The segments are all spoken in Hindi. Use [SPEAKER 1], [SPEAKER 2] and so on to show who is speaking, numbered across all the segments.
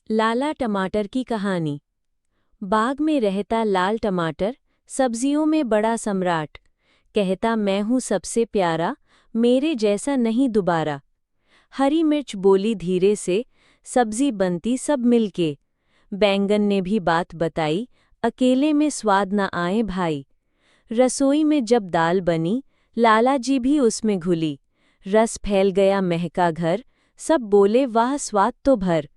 [SPEAKER 1] लाला टमाटर की कहानी। बाग में रहता लाल टमाटर, सब्जियों में बड़ा सम्राट। कहता मैं हूँ सबसे प्यारा, मेरे जैसा नहीं दोबारा। हरी मिर्च बोली धीरे से, सब्जी बनती सब मिलके। बैंगन ने भी बात बताई, अकेले में स्वाद न आए भाई। रसोई में जब दाल बनी, लाला जी भी उसमें घुली। रस फैल गया महका घर, सब बोले वाह स्वाद तो भर।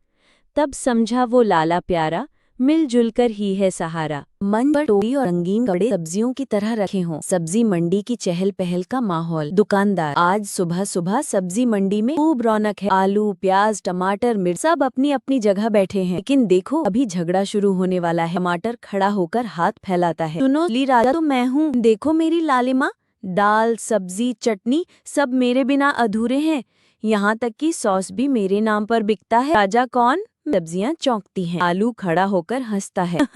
[SPEAKER 1] तब समझा वो लाला प्यारा, मिलजुल कर ही है सहारा।
[SPEAKER 2] मंच पर टोपी और रंगीन कपड़े सब्जियों की तरह रखे हों। सब्जी मंडी की चहल पहल का माहौल। दुकानदार आज सुबह सुबह सब्जी मंडी में खूब रौनक है। आलू, प्याज, टमाटर, मिर्च सब अपनी अपनी जगह बैठे हैं। लेकिन देखो अभी झगड़ा शुरू होने वाला है। टमाटर खड़ा होकर हाथ फैलाता है। सुनो ली राजा तो मैं हूँ, देखो मेरी लालिमा। दाल, सब्जी, चटनी सब मेरे बिना अधूरे हैं। यहाँ तक कि सॉस भी मेरे नाम पर बिकता है। राजा कौन? सब्जियां चौंकती हैं। आलू खड़ा होकर हंसता है।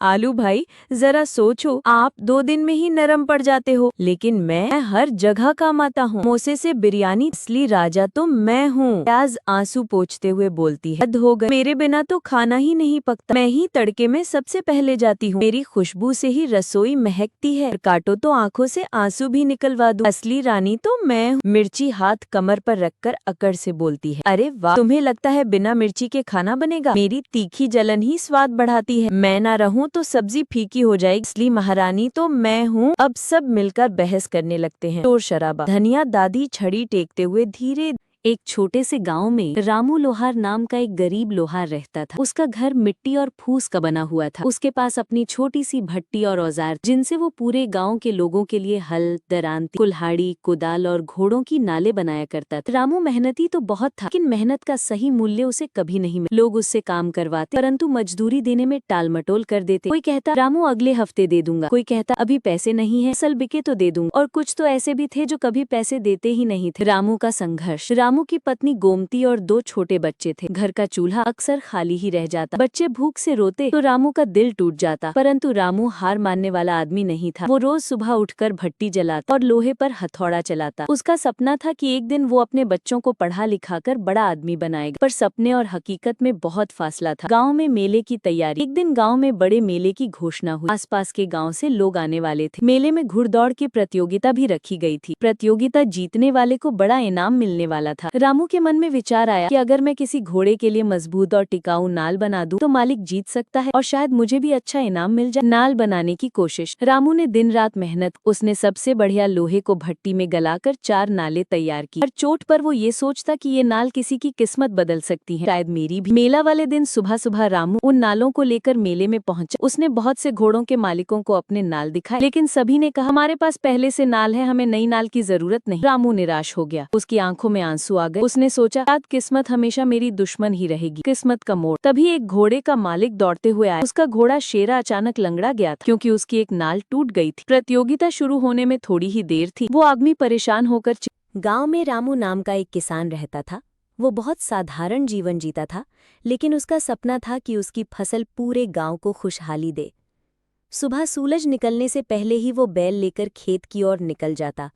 [SPEAKER 2] आलू भाई जरा सोचो, आप 2 दिन में ही नरम पड़ जाते हो, लेकिन मैं हर जगह काम आता हूँ। मोसे से बिरयानी, असली राजा तो मैं हूँ। प्याज आंसू पोंछते हुए बोलती है, हद हो गई, मेरे बिना तो खाना ही नहीं पकता। मैं ही तड़के में सबसे पहले जाती हूँ, मेरी खुशबू से ही रसोई महकती है। काटो तो आंखों से आंसू भी निकलवा दूं। असली रानी तो मैं हूँ। मिर्ची हाथ कमर पर रखकर अकड़ से बोलती है, अरे वाह, तुम्हें लगता है बिना मिर्ची के खाना बनेगा? मेरी तीखी जलन ही स्वाद बढ़ाती है। मैं ना रहूं तो सब्जी फीकी हो जाएगी। असली महारानी तो मैं हूँ। अब सब मिलकर बहस करने लगते हैं। शोर शराबा। धनिया दादी छड़ी टेकते हुए धीरे। एक छोटे से गांव में रामू लोहार नाम का एक गरीब लोहार रहता था। उसका घर मिट्टी और फूस का बना हुआ था। उसके पास अपनी छोटी सी भट्टी और औजार, जिनसे वो पूरे गांव के लोगों के लिए हल, दरांती, कुल्हाड़ी, कुदाल और घोड़ों की नाले बनाया करता था। रामू मेहनती तो बहुत था, लेकिन मेहनत का सही मूल्य उसे कभी नहीं मिला। लोग उससे काम करवाते, परंतु मजदूरी देने में टाल मटोल कर देते। कोई कहता रामू अगले हफ्ते दे दूंगा, कोई कहता अभी पैसे नहीं है, सल बिके तो दे दूंगा, और कुछ तो ऐसे भी थे जो कभी पैसे देते ही नहीं थे। रामू का संघर्ष। रामू की पत्नी गोमती और 2 छोटे बच्चे थे। घर का चूल्हा अक्सर खाली ही रह जाता। बच्चे भूख से रोते तो रामू का दिल टूट जाता, परंतु रामू हार मानने वाला आदमी नहीं था। वो रोज सुबह उठकर भट्टी जलाता और लोहे पर हथौड़ा चलाता। उसका सपना था कि एक दिन वो अपने बच्चों को पढ़ा लिखाकर बड़ा आदमी बनाएगा, पर सपने और हकीकत में बहुत फासला था। गाँव में मेले की तैयारी। एक दिन गाँव में बड़े मेले की घोषणा हुई। आसपास के गाँव से लोग आने वाले थे। मेले में घुड़दौड़ की प्रतियोगिता भी रखी गई थी। प्रतियोगिता जीतने वाले को बड़ा इनाम मिलने वाला था। रामू के मन में विचार आया कि अगर मैं किसी घोड़े के लिए मजबूत और टिकाऊ नाल बना दूं, तो मालिक जीत सकता है और शायद मुझे भी अच्छा इनाम मिल जाए। नाल बनाने की कोशिश। रामू ने दिन रात मेहनत। उसने सबसे बढ़िया लोहे को भट्टी में गलाकर 4 नालें तैयार की। हर चोट पर वो ये सोचता कि ये नाल किसी की किस्मत बदल सकती है, शायद मेरी भी। मेला वाले दिन सुबह सुबह रामू उन नालों को लेकर मेले में पहुंचा। उसने बहुत से घोड़ों के मालिकों को अपने नाल दिखाए, लेकिन सभी ने कहा हमारे पास पहले से नाल है, हमें नई नाल की जरूरत नहीं। रामू निराश हो गया। उसकी आंखों में आंसू आ गए। उसने सोचा शायद किस्मत हमेशा मेरी दुश्मन ही रहेगी। किस्मत का मोड़। तभी एक घोड़े का मालिक दौड़ते हुए आया। उसका घोड़ा शेरा अचानक लंगड़ा गया था, क्योंकि उसकी एक नाल टूट गई थी। प्रतियोगिता शुरू होने में थोड़ी ही देर थी। वो आदमी परेशान होकर गांव में रामू नाम का एक किसान रहता था। वो बहुत साधारण जीवन जीता था, लेकिन उसका सपना था कि उसकी फसल पूरे गांव को खुशहाली दे। सुबह सूरज निकलने से पहले ही वो बैल लेकर खेत की ओर निकल जाता।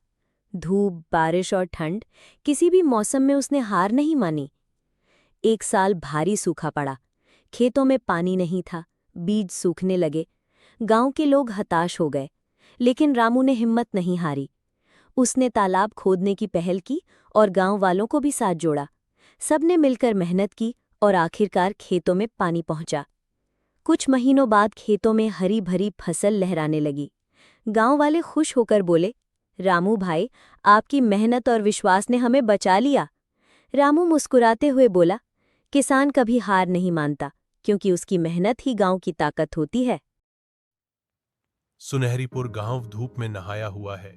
[SPEAKER 2] धूप, बारिश और ठंड, किसी भी मौसम में उसने हार नहीं मानी। एक साल भारी सूखा पड़ा। खेतों में पानी नहीं था, बीज सूखने लगे। गांव के लोग हताश हो गए, लेकिन रामू ने हिम्मत नहीं हारी। उसने तालाब खोदने की पहल की और गांव वालों को भी साथ जोड़ा। सबने मिलकर मेहनत की और आखिरकार खेतों में पानी पहुंचा। कुछ महीनों बाद खेतों में हरी भरी फसल लहराने लगी। गांव वाले खुश होकर बोले, रामू भाई, आपकी मेहनत और विश्वास ने हमें बचा लिया। रामू मुस्कुराते हुए बोला, किसान कभी हार नहीं मानता, क्योंकि उसकी मेहनत ही गांव की ताकत होती है।
[SPEAKER 3] सुनहरीपुर गांव धूप में नहाया हुआ है।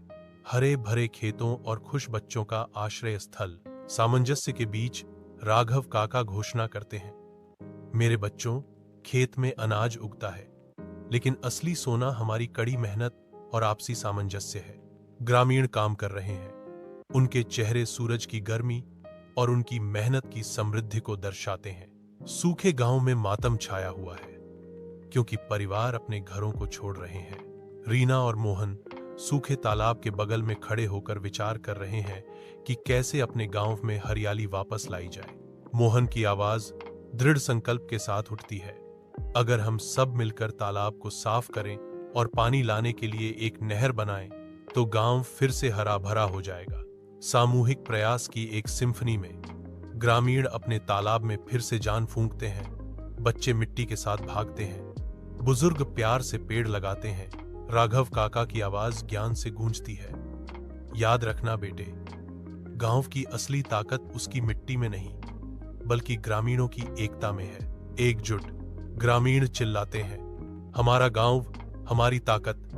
[SPEAKER 3] हरे भरे खेतों और खुश बच्चों का आश्रय स्थल। सामंजस्य के बीच राघव काका घोषणा करते हैं, मेरे बच्चों, खेत में अनाज उगता है, लेकिन असली सोना हमारी कड़ी मेहनत और आपसी सामंजस्य है। ग्रामीण काम कर रहे हैं। उनके चेहरे सूरज की गर्मी और उनकी मेहनत की समृद्धि को दर्शाते हैं। सूखे गांव में मातम छाया हुआ है, क्योंकि परिवार अपने घरों को छोड़ रहे हैं। रीना और मोहन सूखे तालाब के बगल में खड़े होकर विचार कर रहे हैं कि कैसे अपने गांव में हरियाली वापस लाई जाए। मोहन की आवाज दृढ़ संकल्प के साथ उठती है। अगर हम सब मिलकर तालाब को साफ करें और पानी लाने के लिए एक नहर बनाएं, तो गांव फिर से हरा भरा हो जाएगा। सामूहिक प्रयास की एक सिम्फनी में ग्रामीण अपने तालाब में फिर से जान फूंकते हैं। बच्चे मिट्टी के साथ भागते हैं, बुजुर्ग प्यार से पेड़ लगाते हैं। राघव काका की आवाज ज्ञान से गूंजती है। याद रखना बेटे, गांव की असली ताकत उसकी मिट्टी में नहीं, बल्कि ग्रामीणों की एकता में है। एकजुट ग्रामीण चिल्लाते हैं, हमारा गांव, हमारी ताकत।